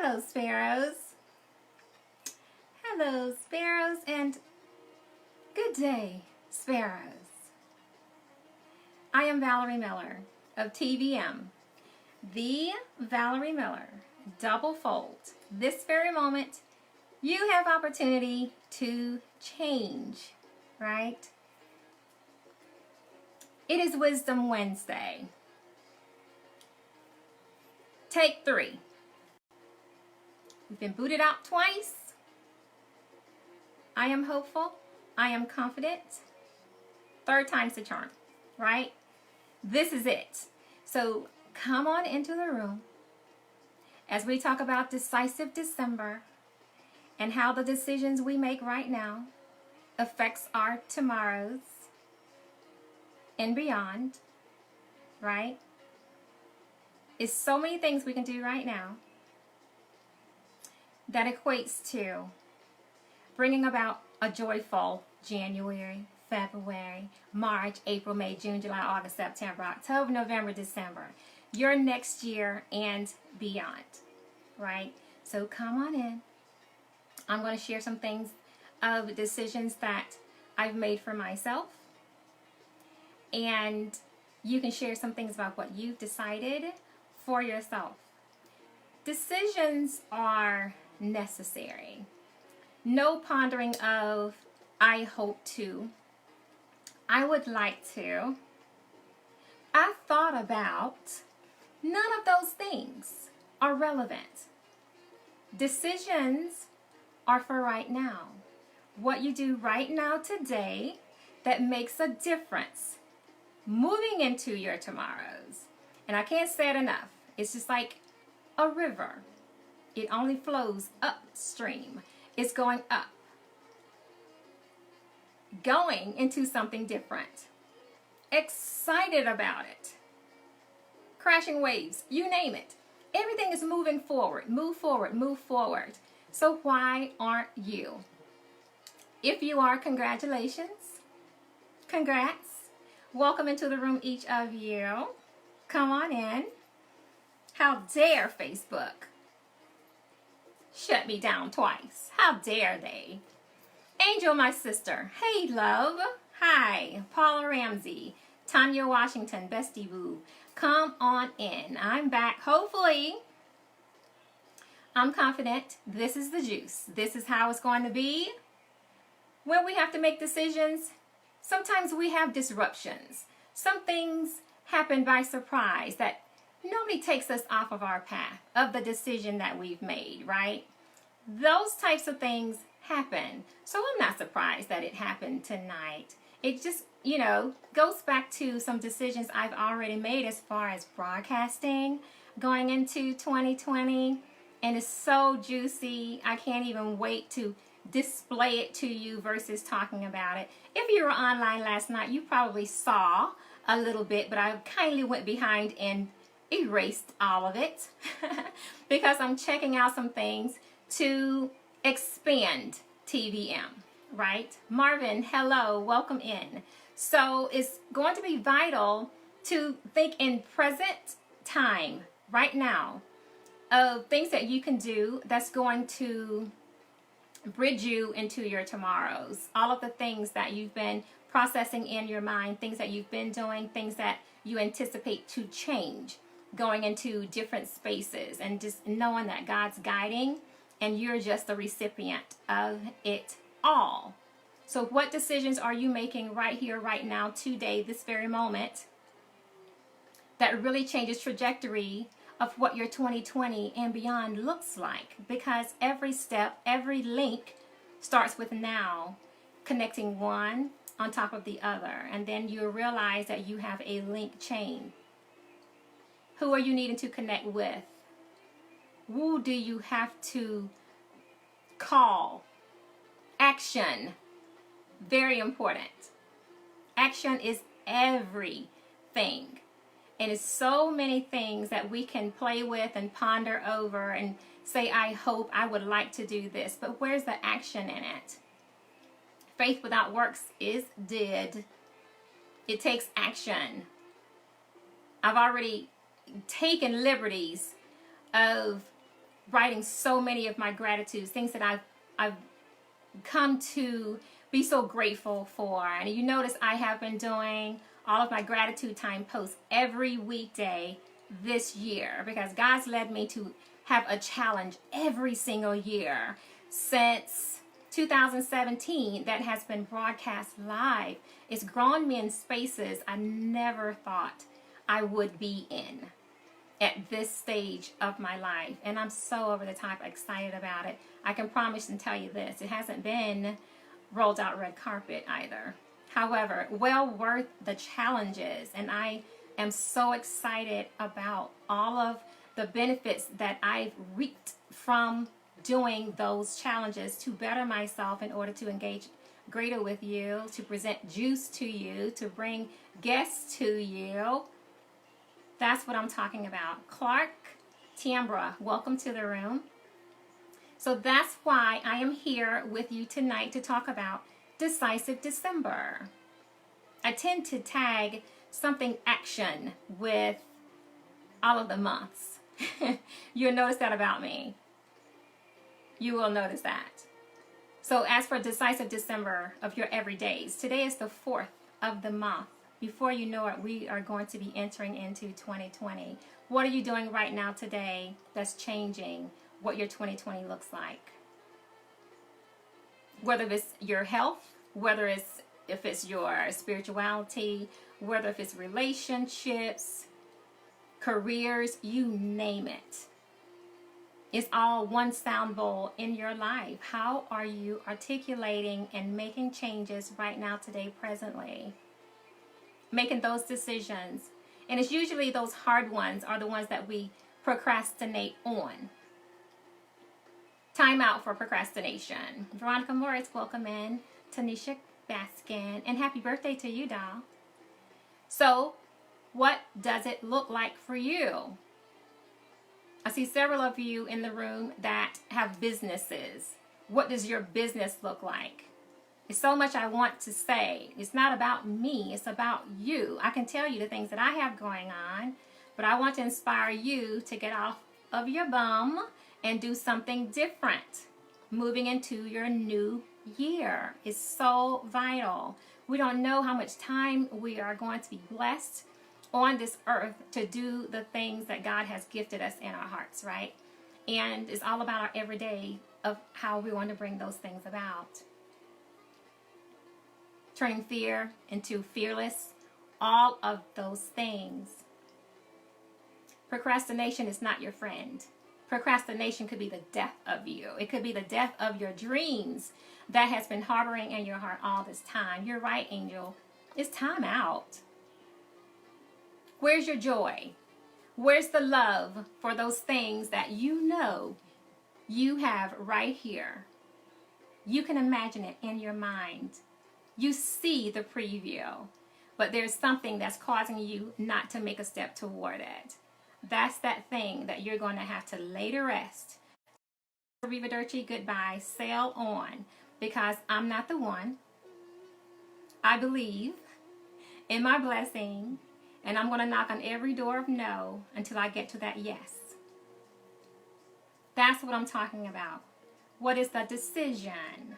Hello, Sparrows. Hello, Sparrows, and good day, Sparrows. I am Valerie Miller of TVM, the Valerie Miller Double Fold. This very moment, you have opportunity to change, right? It is Wisdom Wednesday. Take 3. We've been booted out twice. I am hopeful. I am confident. 3rd time's the charm, right? This is it. So come on into the room as we talk about Decisive December and how the decisions we make right now affects our tomorrows and beyond, right? It's so many things we can do right now that equates to bringing about a joyful January, February, March, April, May, June, July, August, September, October, November, December, your next year and beyond, right? So come on in. I'm going to share some things of decisions that I've made for myself, and you can share some things about what you've decided for yourself. Decisions are necessary. No pondering of, I hope to, I would like to, I thought about. None of those things are relevant. Decisions are for right now. What you do right now today that makes a difference moving into your tomorrows. And I can't say it enough. It's just like a river. It only flows upstream. It's going up, going into something different. Excited about it. Crashing waves, you name it. Everything is moving forward. Move forward, move forward. So why aren't you? If you are, congratulations. Congrats. Welcome into the room, each of you. Come on in. How dare Facebook shut me down twice? How dare they? Angel, my sister. Hey, love. Hi. Paula Ramsey. Tanya Washington. Bestie Boo. Come on in. I'm back. Hopefully, I'm confident this is the juice. This is how it's going to be. When we have to make decisions, sometimes we have disruptions. Some things happen by surprise that nobody takes us off of our path of the decision that we've made, right? Those types of things happen. So I'm not surprised that it happened tonight. It just, goes back to some decisions I've already made as far as broadcasting going into 2020. And it's so juicy. I can't even wait to display it to you versus talking about it. If you were online last night, you probably saw a little bit, but I kindly went behind and erased all of it because I'm checking out some things to expand TVM, right? Marvin, hello, welcome in. So it's going to be vital to think in present time, right now, of things that you can do that's going to bridge you into your tomorrows. All of the things that you've been processing in your mind, things that you've been doing, things that you anticipate to change, going into different spaces, and just knowing that God's guiding and you're just the recipient of it all. So what decisions are you making right here, right now, today, this very moment, that really changes trajectory of what your 2020 and beyond looks like? Because every step, every link starts with now, connecting one on top of the other. And then you realize that you have a link chain. Who are you needing to connect with? Who do you have to call? Action. Very important. Action is everything. And it's so many things that we can play with and ponder over and say, I hope, I would like to do this. But where's the action in it? Faith without works is dead. It takes action. I've already taken liberties of writing so many of my gratitudes, things that I've come to be so grateful for. And you notice I have been doing all of my gratitude time posts every weekday this year because God's led me to have a challenge every single year since 2017 that has been broadcast live. It's grown me in spaces I never thought I would be in at this stage of my life. And I'm so over the top excited about it. I can promise and tell you this, it hasn't been rolled out red carpet either. However, well worth the challenges, and I am so excited about all of the benefits that I've reaped from doing those challenges to better myself in order to engage greater with you, to present juice to you, to bring guests to you. That's what I'm talking about. Clark Tiambra, welcome to the room. So that's why I am here with you tonight to talk about Decisive December. I tend to tag something action with all of the months. You'll notice that about me. You will notice that. So as for Decisive December of your everydays, today is the 4th of the month. Before you know it, we are going to be entering into 2020. What are you doing right now today that's changing what your 2020 looks like? Whether it's your health, whether it's if it's your spirituality, whether if it's relationships, careers, you name it. It's all one sound bowl in your life. How are you articulating and making changes right now, today, presently? Making those decisions. And it's usually those hard ones are the ones that we procrastinate on. Time out for procrastination. Veronica Morris, welcome in. Tanisha Baskin, and happy birthday to you, doll. So, what does it look like for you? I see several of you in the room that have businesses. What does your business look like? It's so much I want to say. It's not about me, it's about you. I can tell you the things that I have going on, but I want to inspire you to get off of your bum and do something different. Moving into your new year is so vital. We don't know how much time we are going to be blessed on this earth to do the things that God has gifted us in our hearts, right? And it's all about our everyday of how we want to bring those things about. Turning fear into fearless, all of those things. Procrastination is not your friend. Procrastination could be the death of you. It could be the death of your dreams that has been harboring in your heart all this time. You're right, Angel. It's time out. Where's your joy? Where's the love for those things that you know you have right here? You can imagine it in your mind. You see the preview, but there's something that's causing you not to make a step toward it. That's that thing that you're going to have to lay to rest. Arrivederci, goodbye, sail on, because I'm not the one. I believe in my blessing, and I'm going to knock on every door of no until I get to that yes. That's what I'm talking about. What is the decision?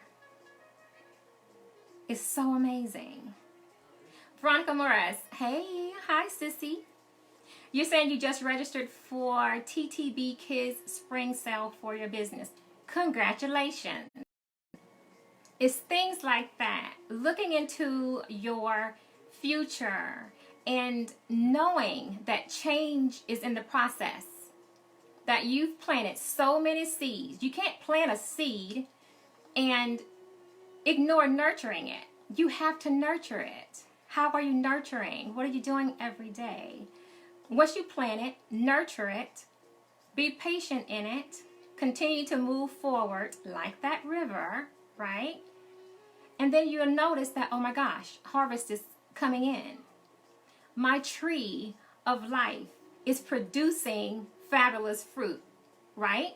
It's so amazing. Veronica Morris, hey, hi sissy. You're saying you just registered for TTB Kids Spring Sale for your business. Congratulations. It's things like that. Looking into your future and knowing that change is in the process. That you've planted so many seeds. You can't plant a seed and ignore nurturing it. You have to nurture it. How are you nurturing? What are you doing every day? Once you plant it, nurture it, be patient in it, continue to move forward like that river, right? And then you'll notice that, oh my gosh, harvest is coming in. My tree of life is producing fabulous fruit, right?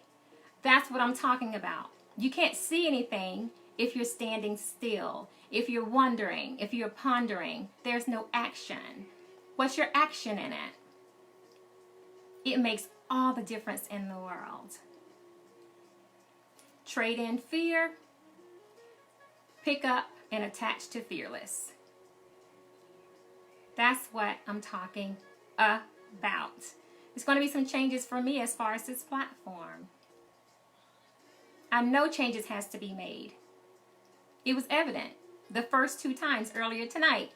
That's what I'm talking about. You can't see anything if you're standing still, if you're wondering, if you're pondering. There's no action. What's your action in it? It makes all the difference in the world. Trade in fear, pick up and attach to fearless. That's what I'm talking about. There's going to be some changes for me as far as this platform. I know changes has to be made. It was evident the first 2 times earlier tonight.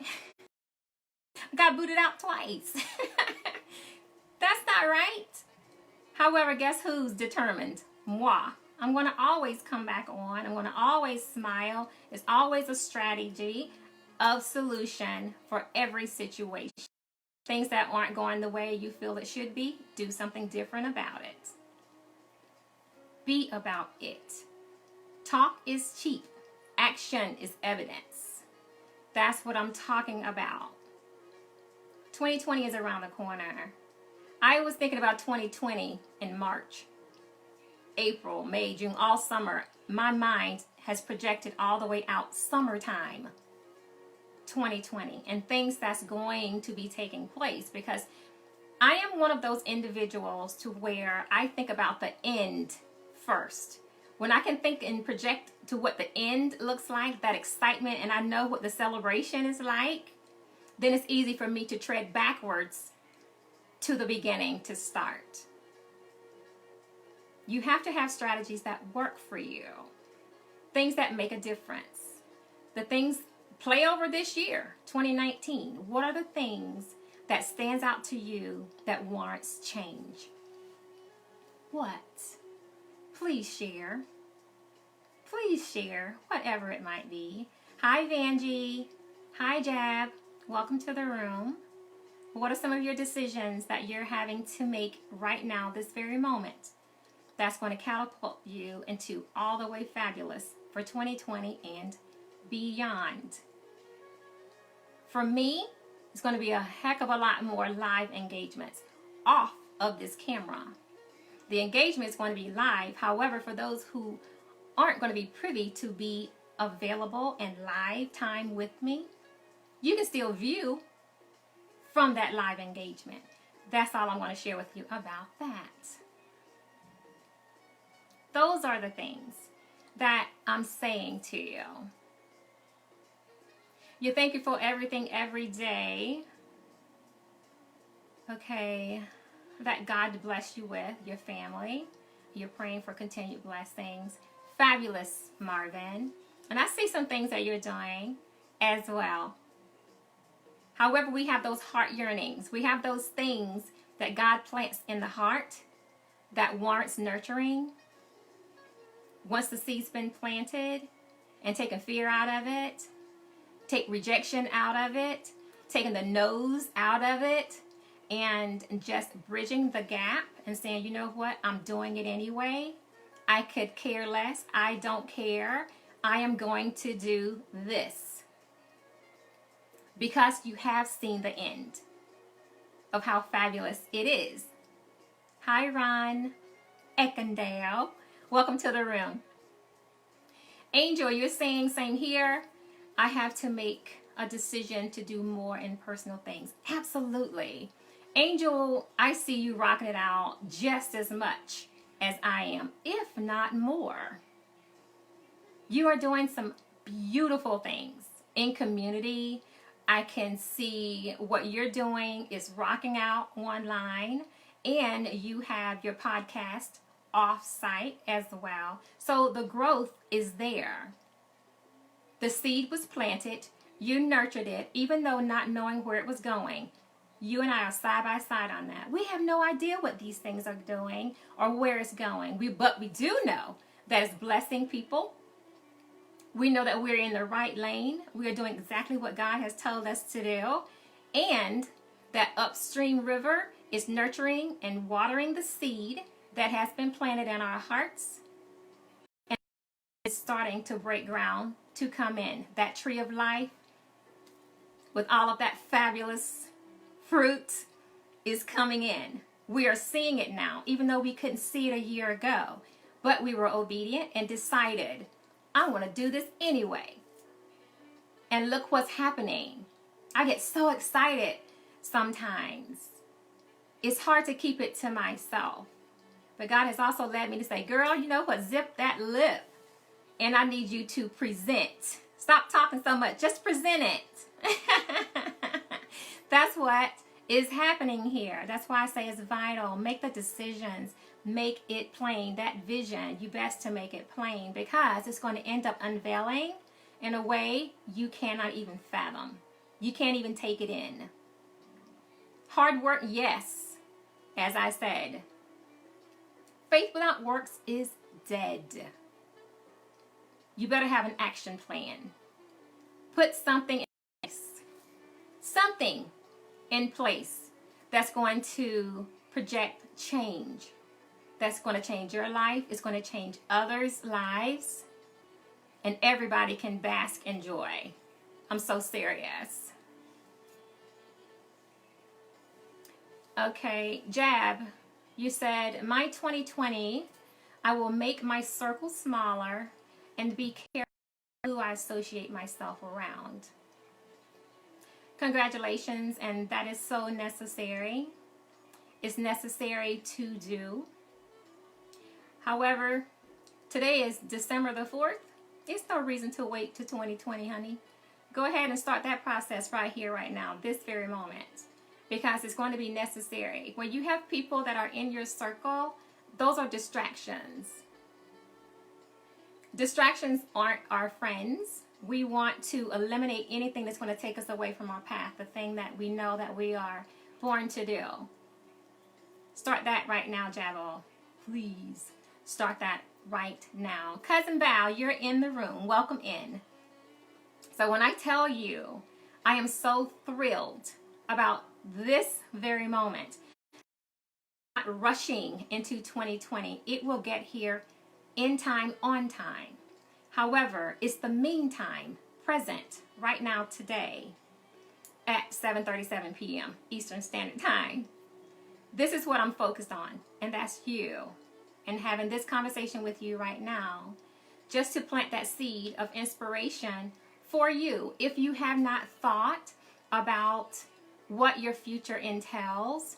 I got booted out twice. That's not right. However, guess who's determined? Moi. I'm going to always come back on. I'm going to always smile. There's always a strategy of solution for every situation. Things that aren't going the way you feel it should be, do something different about it. Be about it. Talk is cheap. Action is evidence. That's what I'm talking about. 2020 is around the corner. I was thinking about 2020 in March, April, May, June, all summer. My mind has projected all the way out summertime 2020 and things that's going to be taking place, because I am one of those individuals to where I think about the end first. When I can think and project to what the end looks like, that excitement, and I know what the celebration is like, then it's easy for me to tread backwards to the beginning to start. You have to have strategies that work for you. Things that make a difference. The things, play over this year, 2019. What are the things that stands out to you that warrants change? What? Please share. Please share, whatever it might be. Hi, Vanjie. Hi, Jab. Welcome to the room. What are some of your decisions that you're having to make right now, this very moment, that's going to catapult you into all the way fabulous for 2020 and beyond? For me, it's going to be a heck of a lot more live engagements off of this camera. The engagement is going to be live. However, for those who aren't going to be privy to be available and live time with me, you can still view from that live engagement. That's all I'm going to share with you about that. Those are the things that I'm saying to you. You're thankful for everything every day. Okay. That God bless you with your family. You're praying for continued blessings. Fabulous, Marvin. And I see some things that you're doing as well. However, we have those heart yearnings. We have those things that God plants in the heart that warrants nurturing. Once the seed's been planted, and taking fear out of it, take rejection out of it, taking the no's out of it, and just bridging the gap and saying, you know what, I'm doing it anyway. I could care less. I don't care. I am going to do this. Because you have seen the end of how fabulous it is. Hi, Ron Eckendale. Welcome to the room. Angel, you're saying same here. I have to make a decision to do more in personal things. Absolutely. Angel, I see you rocking it out just as much as I am, if not more. You are doing some beautiful things in community. I can see what you're doing is rocking out online, and you have your podcast off-site as well. So the growth is there. The seed was planted. You nurtured it, even though not knowing where it was going. You and I are side by side on that. We have no idea what these things are doing or where it's going. But we do know that it's blessing people. We know that we're in the right lane. We are doing exactly what God has told us to do. And that upstream river is nurturing and watering the seed that has been planted in our hearts. And it's starting to break ground to come in. That tree of life with all of that fabulous fruit is coming in. We are seeing it now, even though we couldn't see it a year ago. But we were obedient and decided, I want to do this anyway. And look what's happening. I get so excited sometimes. It's hard to keep it to myself. But God has also led me to say, girl, you know what? Zip that lip. And I need you to present. Stop talking so much. Just present it. That's what is happening here. That's why I say it's vital. Make the decisions. Make it plain. That vision, you best to make it plain, because it's going to end up unveiling in a way you cannot even fathom. You can't even take it in. Hard work, yes. As I said, faith without works is dead. You better have an action plan. Put something in place. Something in place that's going to project change. That's going to change your life. It's going to change others' lives. And everybody can bask in joy. I'm so serious. Okay, Jab, you said, my 2020, I will make my circle smaller and be careful who I associate myself around. Congratulations, and that is so necessary. It's necessary to do. However, today is December the 4th. There's no reason to wait to 2020, honey. Go ahead and start that process right here, right now, this very moment, because it's going to be necessary. When you have people that are in your circle, those are distractions. Distractions aren't our friends. We want to eliminate anything that's going to take us away from our path, the thing that we know that we are born to do. Start that right now, Jabal. Please start that right now. Cousin Val, you're in the room. Welcome in. So when I tell you, I am so thrilled about this very moment, not rushing into 2020. It will get here in time, on time. However, it's the meantime, present, right now, today, at 7:37 p.m. Eastern Standard Time. This is what I'm focused on, and that's you. And having this conversation with you right now, just to plant that seed of inspiration for you. If you have not thought about what your future entails,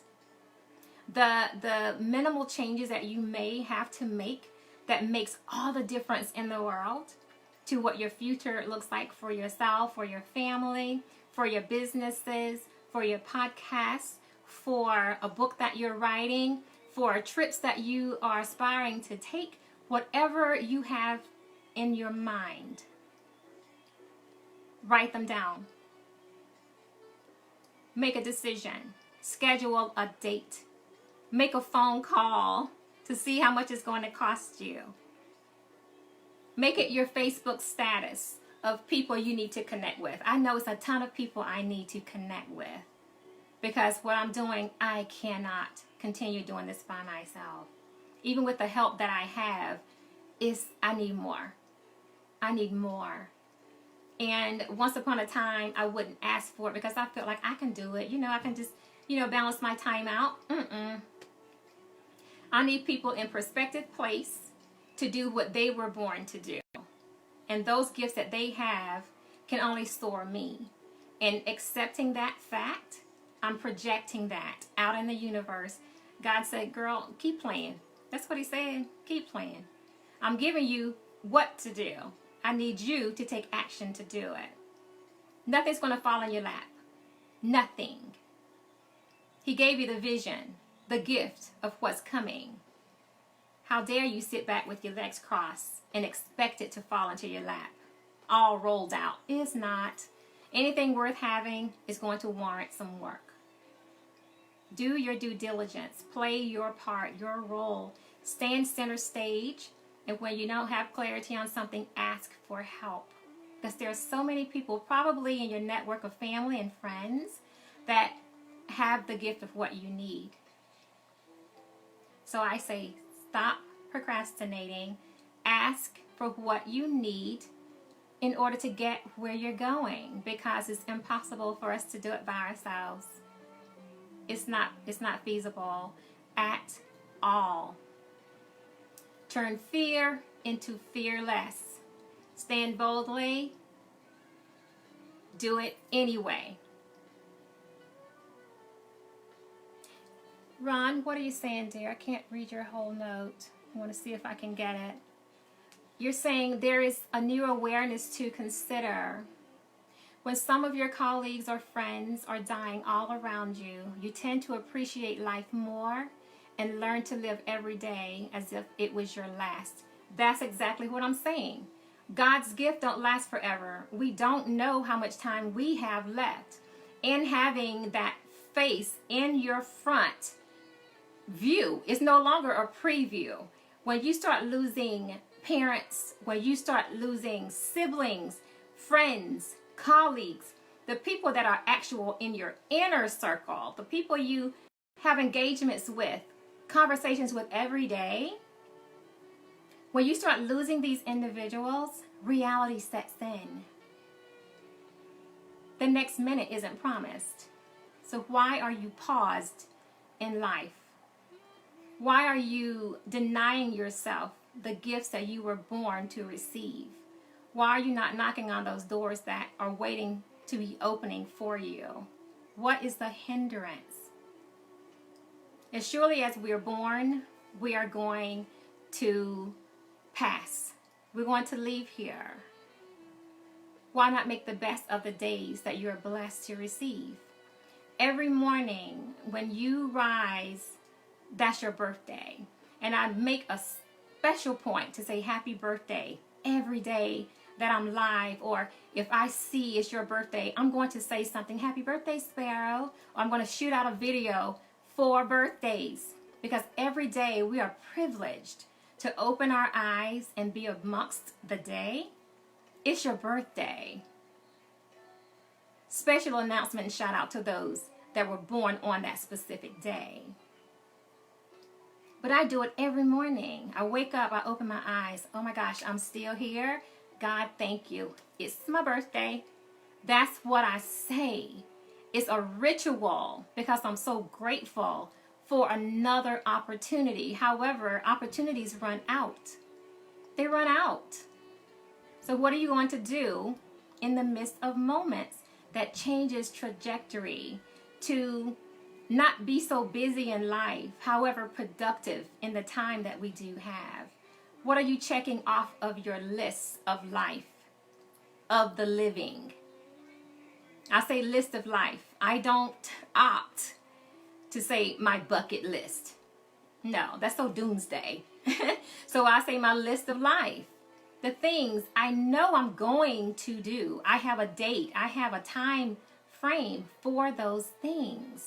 the minimal changes that you may have to make that makes all the difference in the world to what your future looks like for yourself, for your family, for your businesses, for your podcasts, for a book that you're writing, for trips that you are aspiring to take, whatever you have in your mind, write them down. Make a decision. Schedule a date. Make a phone call to see how much it's going to cost you. Make it your Facebook status of people you need to connect with. I know it's a ton of people I need to connect with, because what I'm doing, I cannot continue doing this by myself. Even with the help that I have, I need more. I need more. And once upon a time, I wouldn't ask for it because I felt like I can do it. I can just, balance my time out. I need people in perspective place to do what they were born to do. And those gifts that they have can only store me. And accepting that fact, I'm projecting that out in the universe. God said, girl, keep playing. That's what he said. Keep playing. I'm giving you what to do. I need you to take action to do it. Nothing's going to fall in your lap. Nothing. He gave you the vision, the gift of what's coming. How dare you sit back with your legs crossed and expect it to fall into your lap, all rolled out. It's not. Anything worth having is going to warrant some work. Do your due diligence. Play your part, your role. Stand center stage. And when you don't have clarity on something, ask for help. Because there are so many people probably in your network of family and friends that have the gift of what you need. So I say, stop procrastinating. Ask for what you need in order to get where you're going, because it's impossible for us to do it by ourselves. It's not feasible at all. Turn fear into fearless. Stand boldly. Do it anyway. Ron, what are you saying, dear? I can't read your whole note. I want to see if I can get it. You're saying there is a new awareness to consider. When some of your colleagues or friends are dying all around you, you tend to appreciate life more and learn to live every day as if it was your last. That's exactly what I'm saying. God's gift don't last forever. We don't know how much time we have left. And having that face in your front view is no longer a preview. When you start losing parents, when you start losing siblings, friends, colleagues, the people that are actual in your inner circle, the people you have engagements with, conversations with every day, when you start losing these individuals, reality sets in. The next minute isn't promised. So why are you paused in life? Why are you denying yourself the gifts that you were born to receive? Why are you not knocking on those doors that are waiting to be opening for you? What is the hindrance? As surely as we are born, we are going to pass. We're going to leave here. Why not make the best of the days that you're blessed to receive? Every morning when you rise, that's your birthday. And I make a special point to say happy birthday every day that I'm live, or if I see it's your birthday, I'm going to say something, happy birthday, Sparrow, or I'm going to shoot out a video for birthdays, because every day we are privileged to open our eyes and be amongst the day. It's your birthday. Special announcement and shout out to those that were born on that specific day. But I do it every morning. I wake up, I open my eyes. Oh my gosh, I'm still here. God, thank you. It's my birthday. That's what I say. It's a ritual because I'm so grateful for another opportunity. However, opportunities run out. They run out. So what are you going to do in the midst of moments that changes trajectory to not be so busy in life, however productive in the time that we do have? What are you checking off of your list of life, of the living? I say list of life. I don't opt to say my bucket list. No, that's so doomsday. So I say my list of life. The things I know I'm going to do. I have a date. I have a time frame for those things.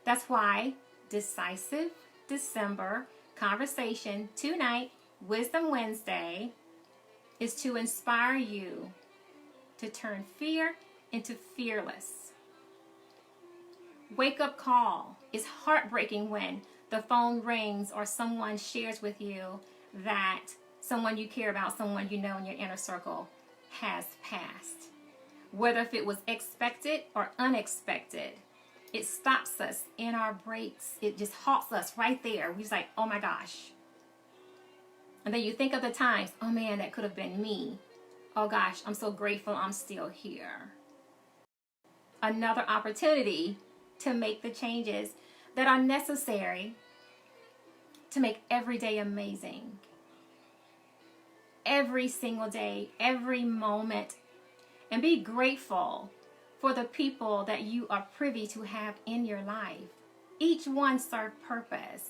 That's why Decisive December Conversation tonight, Wisdom Wednesday, is to inspire you to turn fear into fearless. Wake up call. It's heartbreaking when the phone rings or someone shares with you that someone you care about, someone you know in your inner circle has passed. Whether if it was expected or unexpected, it stops us in our breaks. It just halts us right there. We're just like, oh my gosh. And then you think of the times, oh man, that could have been me. Oh gosh, I'm so grateful I'm still here. Another opportunity to make the changes that are necessary to make every day amazing. Every single day, every moment. And be grateful for the people that you are privy to have in your life. Each one serve purpose.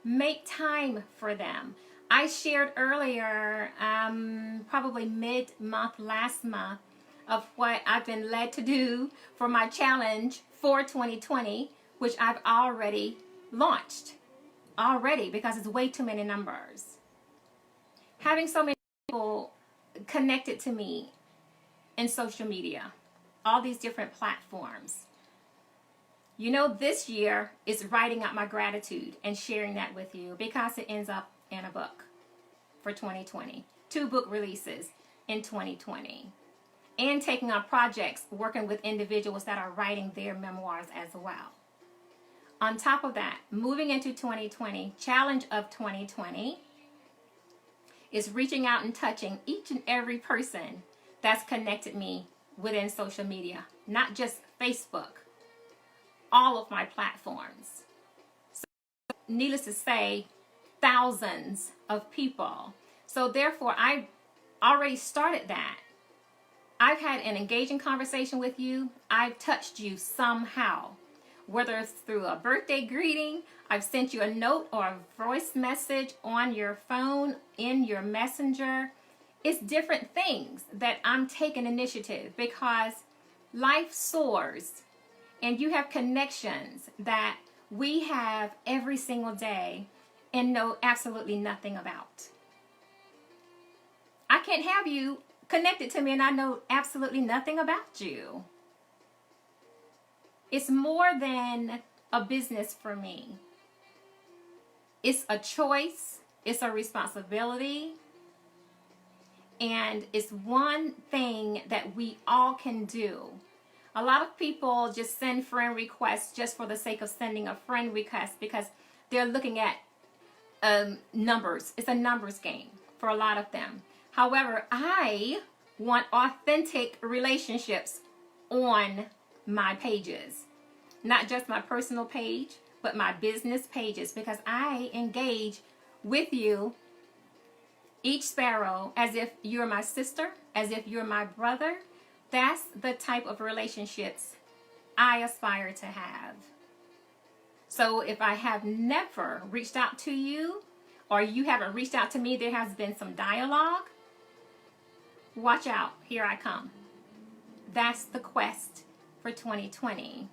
Make time for them. I shared earlier, probably mid-month, last month, of what I've been led to do for my challenge for 2020, which I've already launched. Already, because it's way too many numbers. Having so many people connected to me in social media, all these different platforms. You know, this year is writing out my gratitude and sharing that with you, because it ends up in a book for 2020. 2 book releases in 2020. And taking on projects, working with individuals that are writing their memoirs as well. On top of that, moving into 2020, challenge of 2020 is reaching out and touching each and every person that's connected me within social media, not just Facebook, all of my platforms. needless to say, thousands of people. So therefore, I already started that. I've had an engaging conversation with you. I've touched you somehow, whether it's through a birthday greeting, I've sent you a note or a voice message on your phone, in your messenger. It's different things that I'm taking initiative because life soars and you have connections that we have every single day and know absolutely nothing about. I can't have you connected to me and I know absolutely nothing about you. It's more than a business for me. It's a choice, it's a responsibility, and it's one thing that we all can do. A lot of people just send friend requests just for the sake of sending a friend request because they're looking at numbers. It's a numbers game for a lot of them. However, I want authentic relationships on my pages. Not just my personal page, but my business pages, because I engage with you, each sparrow, as if you're my sister, as if you're my brother. That's the type of relationships I aspire to have. So if I have never reached out to you, or you haven't reached out to me, there has been some dialogue. Watch out, here I come. That's the quest for 2020.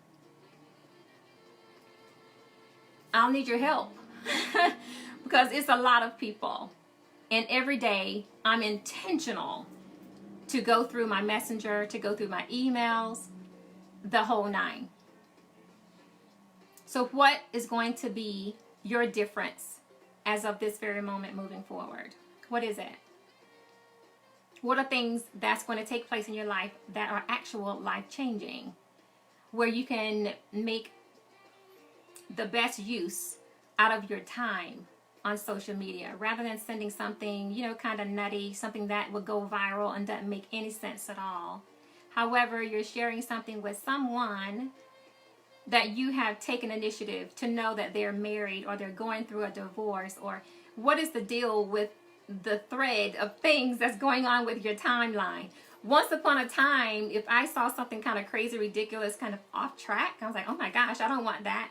I'll need your help because it's a lot of people. And every day I'm intentional to go through my messenger, to go through my emails, the whole nine. So what is going to be your difference as of this very moment moving forward? What is it? What are things that's going to take place in your life that are actual life-changing, where you can make the best use out of your time on social media rather than sending something, kind of nutty, something that would go viral and doesn't make any sense at all. However, you're sharing something with someone that you have taken initiative to know that they're married or they're going through a divorce, or what is the deal with the thread of things that's going on with your timeline. Once upon a time, if I saw something kind of crazy, ridiculous, kind of off track, I was like, oh my gosh, I don't want that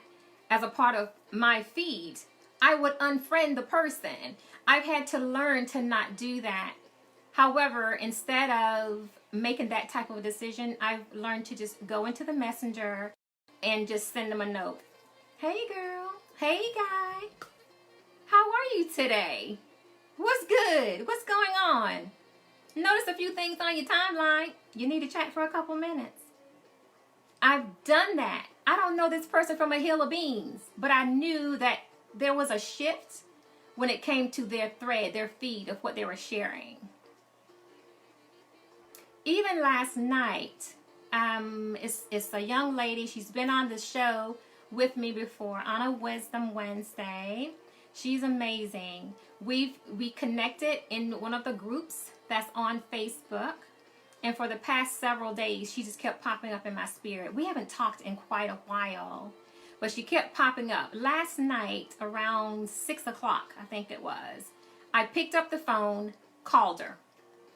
as a part of my feed. I would unfriend the person. I've had to learn to not do that. However, instead of making that type of a decision, I've learned to just go into the messenger and just send them a note. Hey girl, hey guy, how are you today? What's good? What's going on? Notice a few things on your timeline. You need to chat for a couple minutes. I've done that. I don't know this person from a hill of beans, but I knew that there was a shift when it came to their thread, their feed of what they were sharing. Even last night, it's a young lady. She's been on the show with me before on a Wisdom Wednesday. She's amazing. We connected in one of the groups that's on Facebook. And for the past several days, she just kept popping up in my spirit. We haven't talked in quite a while, but she kept popping up. Last night, around 6 o'clock, I think it was, I picked up the phone, called her,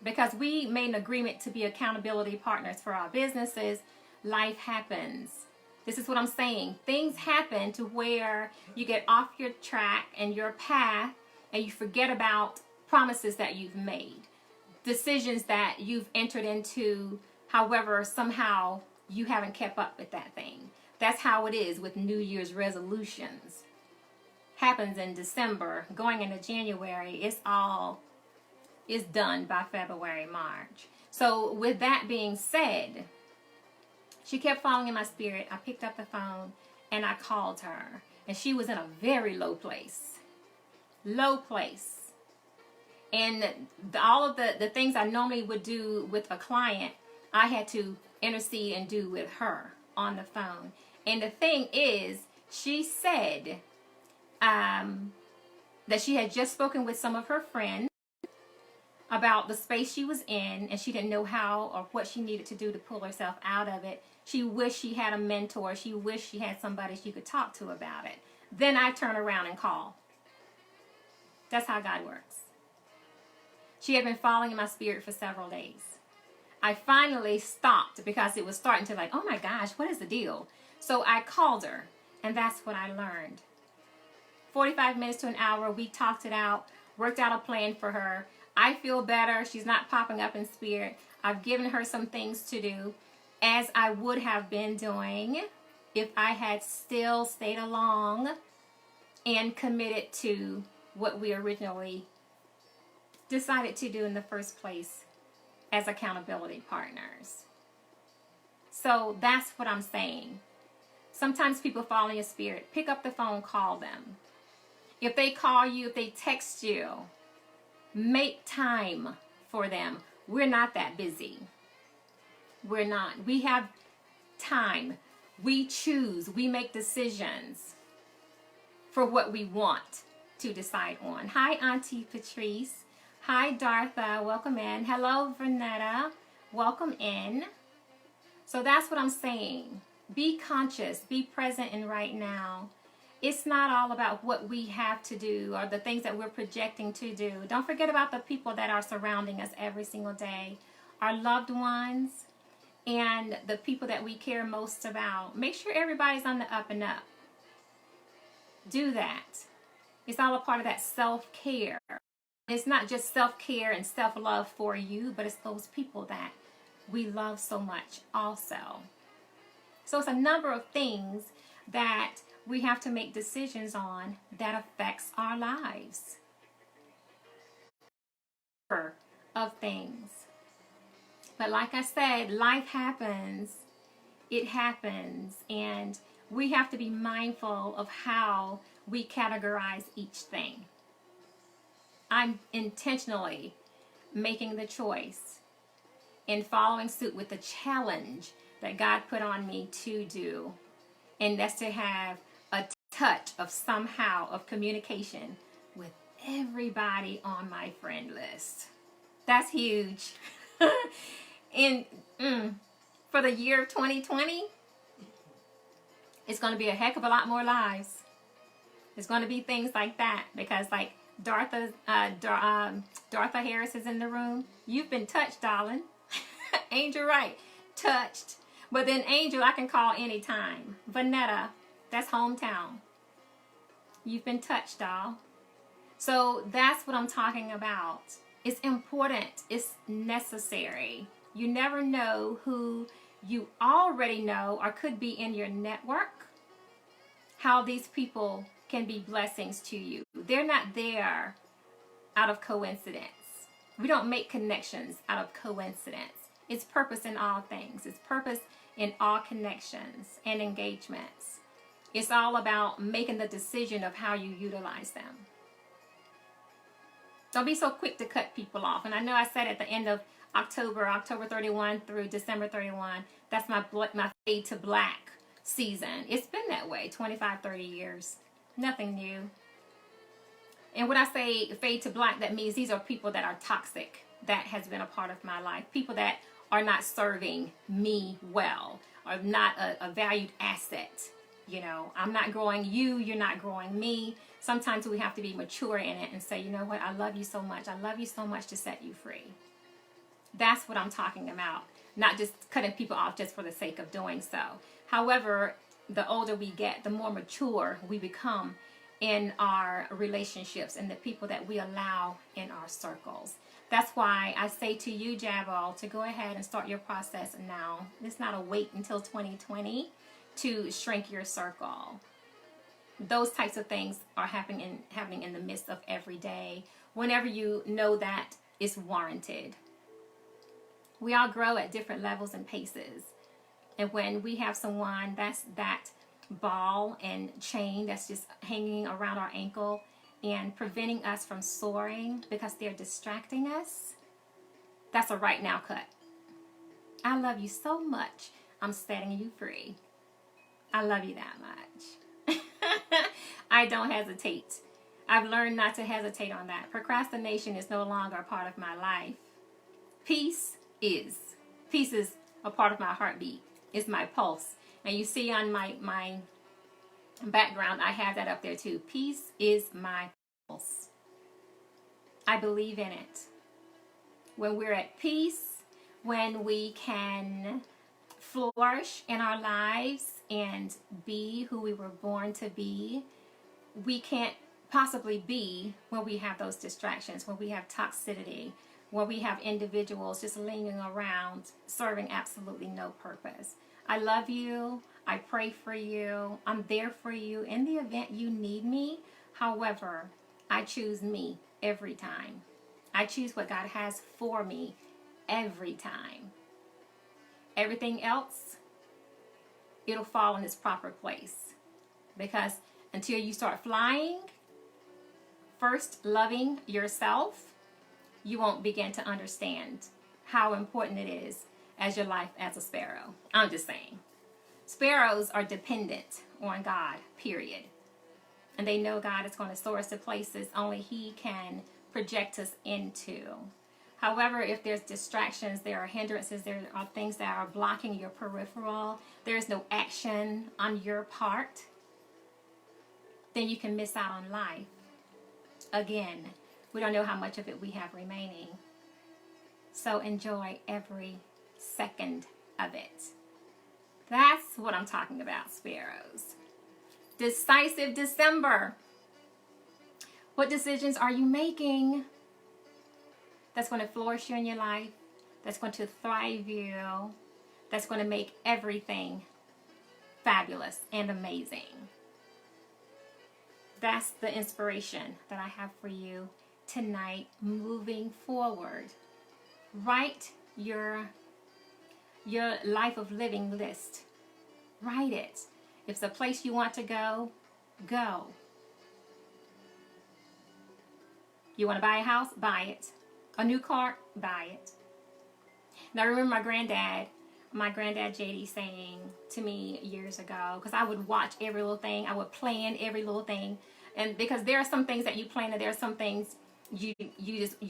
because we made an agreement to be accountability partners for our businesses. Life happens. This is what I'm saying. Things happen to where you get off your track and your path and you forget about promises that you've made, decisions that you've entered into. However, somehow you haven't kept up with that thing. That's how it is with New Year's resolutions. Happens in December, going into January, it's done by February, March. So with that being said, she kept falling in my spirit. I picked up the phone and I called her. And she was in a very low place. Low place. And all of the things I normally would do with a client, I had to intercede and do with her on the phone. And the thing is, she said that she had just spoken with some of her friends about the space she was in, and she didn't know how or what she needed to do to pull herself out of it. She wished she had a mentor. She wished she had somebody she could talk to about it. then I turn around and call. That's how God works. She had been falling in my spirit for several days. I finally stopped because it was starting to like, oh my gosh, what is the deal? So I called her, and that's what I learned. 45 minutes to an hour, we talked it out, worked out a plan for her. I feel better. She's not popping up in spirit. I've given her some things to do, as I would have been doing if I had still stayed along and committed to what we originally decided to do in the first place as accountability partners. So that's what I'm saying. Sometimes people fall in your spirit. Pick up the phone, call them. If they call you, if they text you, make time for them. We're not that busy. We're not. We have time. We choose. We make decisions for what we want to decide on. Hi, Auntie Patrice. Hi, Dartha. Welcome in. Hello, Vernetta. Welcome in. So that's what I'm saying. Be conscious. Be present in right now. It's not all about what we have to do or the things that we're projecting to do. Don't forget about the people that are surrounding us every single day. Our loved ones and the people that we care most about. Make sure everybody's on the up and up. Do that. It's all a part of that self-care. It's not just self-care and self-love for you, but it's those people that we love so much also. So it's a number of things that we have to make decisions on that affects our lives. Of things. But like I said, life happens. It happens. And we have to be mindful of how we categorize each thing. I'm intentionally making the choice and following suit with the challenge that God put on me to do. And that's to have a touch of somehow of communication with everybody on my friend list. That's huge. And for the year of 2020, it's going to be a heck of a lot more lives. It's going to be things like that because like Dartha Harris is in the room. You've been touched, darling. Angel Wright, touched. But then Angel, I can call anytime. Vanetta, that's hometown. You've been touched, doll. So that's what I'm talking about. It's important. It's necessary. You never know who you already know or could be in your network, how these people can be blessings to you. They're not there out of coincidence. We don't make connections out of coincidence. It's purpose in all things. It's purpose in all connections and engagements. It's all about making the decision of how you utilize them. Don't be so quick to cut people off. And I know I said at the end of October 31 through December 31, that's my fade to black season. It's been that way 25, 30 years. Nothing new. And when I say fade to black, that means these are people that are toxic. That has been a part of my life. People that are not serving me well, are not a valued asset. You know, I'm not growing you, you're not growing me. Sometimes we have to be mature in it and say, you know what, I love you so much. I love you so much to set you free. That's what I'm talking about. Not just cutting people off just for the sake of doing so. However, the older we get, the more mature we become in our relationships and the people that we allow in our circles. That's why I say to you, Jabal, to go ahead and start your process now. It's not a wait until 2020 to shrink your circle. Those types of things are happening in the midst of every day, whenever you know that it's warranted. We all grow at different levels and paces. And when we have someone that's that ball and chain that's just hanging around our ankle and preventing us from soaring because they're distracting us, that's a right now cut. I love you so much. I'm setting you free. I love you that much. I don't hesitate. I've learned not to hesitate on that. Procrastination is no longer a part of my life. Peace is. Peace is a part of my heartbeat. It's my pulse. And you see on my background, I have that up there too. Peace is my pulse. I believe in it. When we're at peace, when we can flourish in our lives and be who we were born to be, we can't possibly be when we have those distractions, when we have toxicity, when we have individuals just lingering around serving absolutely no purpose. I love you. I pray for you. I'm there for you in the event you need me. However, I choose me every time. I choose what God has for me every time. Everything else, it'll fall in its proper place. Because until you start flying, first loving yourself, you won't begin to understand how important it is as your life as a sparrow. I'm just saying. Sparrows are dependent on God, period. And they know God is going to soar us to places only He can project us into. However, if there's distractions, there are hindrances, there are things that are blocking your peripheral, there is no action on your part, then you can miss out on life. Again, we don't know how much of it we have remaining. So enjoy every second of it. That's what I'm talking about, sparrows. Decisive December. What decisions are you making that's going to flourish you in your life, that's going to thrive you, that's going to make everything fabulous and amazing? That's the inspiration that I have for you tonight moving forward. Write your life of living list. Write it. If it's a place you want to go, go. You want to buy a house? Buy it. A new car? Buy it. Now, I remember my granddad JD saying to me years ago, because I would watch every little thing, I would plan every little thing, and because there are some things that you plan and there are some things you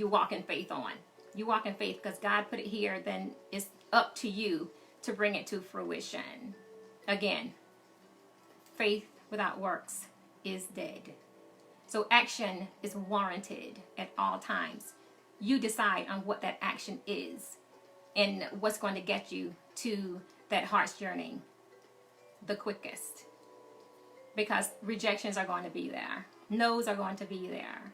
walk in faith on. You walk in faith because God put it here, then it's up to you to bring it to fruition. Again, faith without works is dead. So action is warranted at all times. You decide on what that action is and what's going to get you to that heart's yearning the quickest. Because rejections are going to be there. No's are going to be there.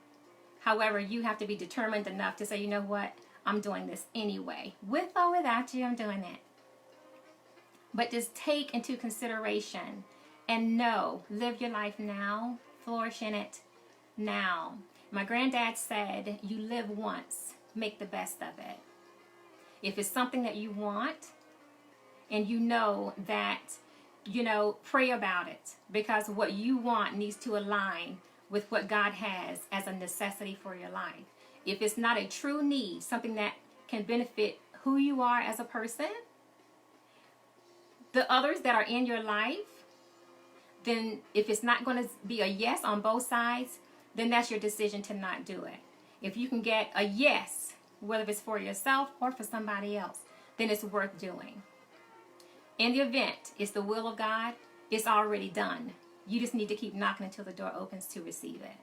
However, you have to be determined enough to say, you know what? I'm doing this anyway. With or without you, I'm doing it. But just take into consideration and know, live your life now, flourish in it now. My granddad said, you live once, make the best of it. If it's something that you want and you know that, pray about it, because what you want needs to align with what God has as a necessity for your life. If it's not a true need, something that can benefit who you are as a person, the others that are in your life, then if it's not going to be a yes on both sides, then that's your decision to not do it. If you can get a yes, whether it's for yourself or for somebody else, then it's worth doing. In the event it's the will of God, it's already done. You just need to keep knocking until the door opens to receive it.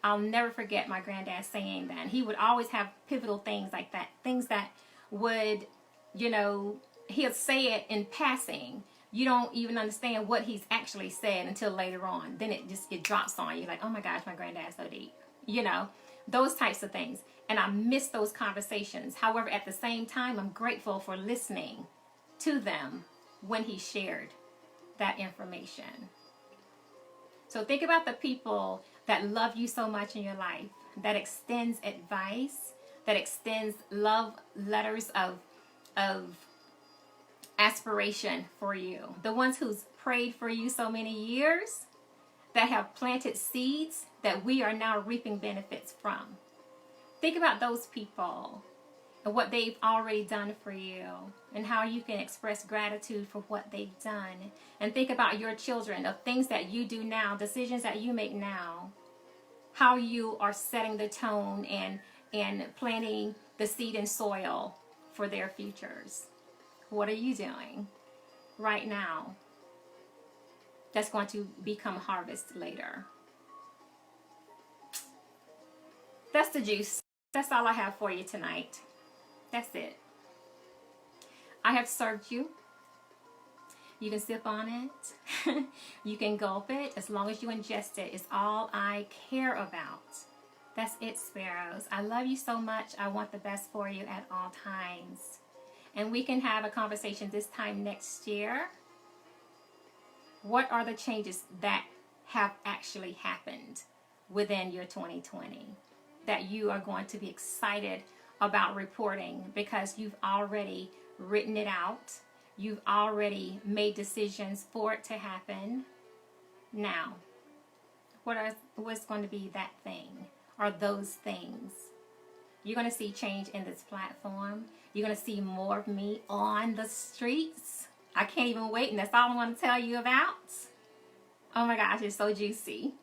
I'll never forget my granddad saying that. And he would always have pivotal things like that. Things that would, he'll say it in passing. You don't even understand what he's actually said until later on. Then it drops on you like, oh my gosh, my granddad's so deep. Those types of things. And I miss those conversations. However, at the same time, I'm grateful for listening to them when he shared that information. So think about the people that love you so much in your life, that extends advice, that extends love letters of aspiration for you. The ones who's prayed for you so many years, that have planted seeds that we are now reaping benefits from. Think about those people and what they've already done for you and how you can express gratitude for what they've done. And think about your children, of things that you do now, decisions that you make now, how you are setting the tone and planting the seed and soil for their futures. What are you doing right now? that's going to become harvest later. That's the juice. That's all I have for you tonight. That's it. I have served you. You can sip on it. You can gulp it. As long as you ingest it, is all I care about. That's it, Sparrows. I love you so much. I want the best for you at all times. And we can have a conversation this time next year. What are the changes that have actually happened within your 2020 that you are going to be excited about reporting, because you've already written it out. You've already made decisions for it to happen. Now, what's going to be that thing or those things? You're going to see change in this platform. You're going to see more of me on the streets. I can't even wait, and that's all I want to tell you about. Oh my gosh, it's so juicy.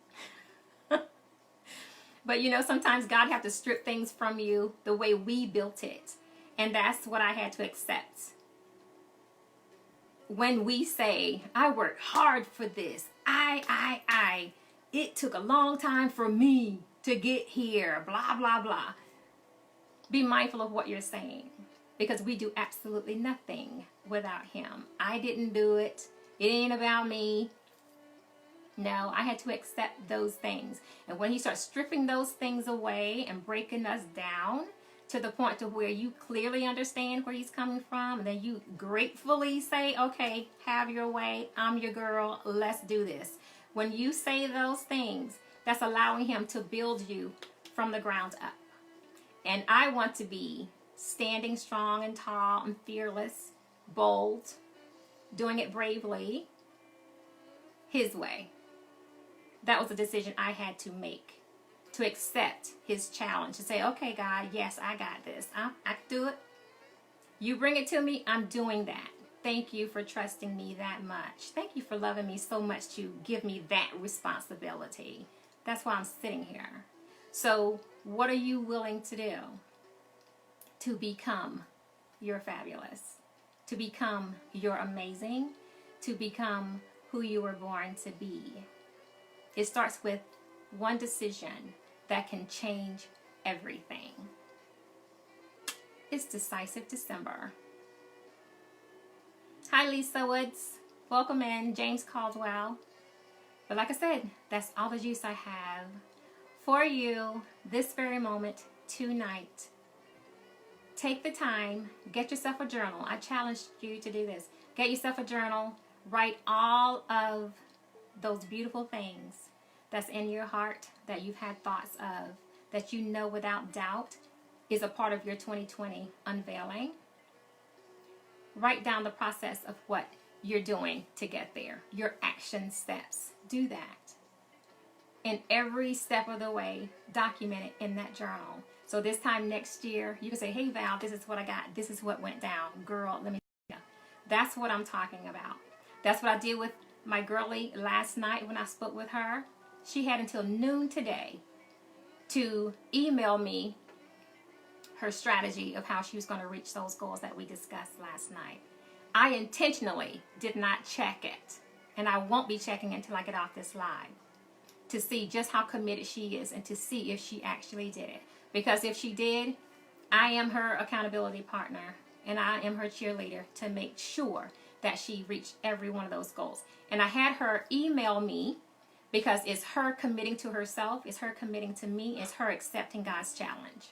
But you know, sometimes God has to strip things from you the way we built it. And that's what I had to accept. When we say, I worked hard for this, it took a long time for me to get here, blah, blah, blah. Be mindful of what you're saying, because we do absolutely nothing without him. I didn't do it. It ain't about me. No, I had to accept those things. And when he starts stripping those things away and breaking us down to the point to where you clearly understand where he's coming from, and then you gratefully say, okay, have your way. I'm your girl. Let's do this. When you say those things, that's allowing him to build you from the ground up. And I want to be standing strong and tall and fearless, bold, doing it bravely, his way. That was a decision I had to make, to accept his challenge, to say, okay, God, yes, I got this. I can do it. You bring it to me, I'm doing that. Thank you for trusting me that much. Thank you for loving me so much to give me that responsibility. That's why I'm sitting here. So what are you willing to do to become your fabulous, to become your amazing, to become who you were born to be? It starts with one decision that can change everything. It's Decisive December. Hi, Lisa Woods. Welcome in. James Caldwell. But like I said, that's all the juice I have for you this very moment tonight. Take the time. Get yourself a journal. I challenge you to do this. Get yourself a journal. Write all of those beautiful things that's in your heart, that you've had thoughts of, that you know without doubt is a part of your 2020 unveiling. Write down the process of what you're doing to get there, your action steps. Do that. And every step of the way, document it in that journal. So this time next year, you can say, hey, Val, this is what I got. This is what went down. Girl, let me tell you. That's what I'm talking about. That's what I did with my girlie last night when I spoke with her. She had until noon today to email me her strategy of how she was going to reach those goals that we discussed last night. I intentionally did not check it, and I won't be checking until I get off this live, to see just how committed she is and to see if she actually did it. Because if she did, I am her accountability partner and I am her cheerleader to make sure that she reached every one of those goals. And I had her email me, because it's her committing to herself, it's her committing to me, it's her accepting God's challenge.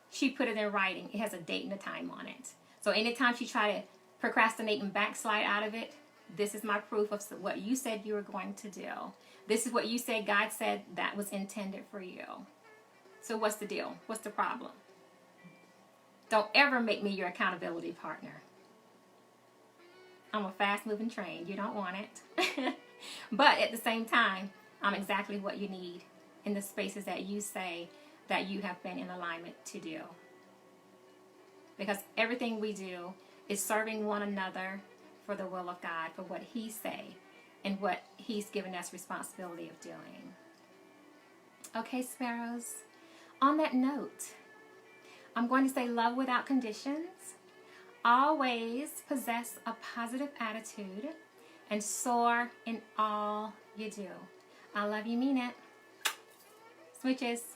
She put it in writing. It has a date and a time on it. So anytime she tried to procrastinate and backslide out of it, this is my proof of what you said you were going to do. This is what you said God said that was intended for you. So what's the deal? What's the problem? Don't ever make me your accountability partner. I'm a fast-moving train. You don't want it. But at the same time, I'm exactly what you need in the spaces that you say that you have been in alignment to do. Because everything we do is serving one another for the will of God, for what He say and what He's given us responsibility of doing. Okay, Sparrows. On that note, I'm going to say love without conditions. Always possess a positive attitude. and soar in all you do. I love you, mean it. Smooches.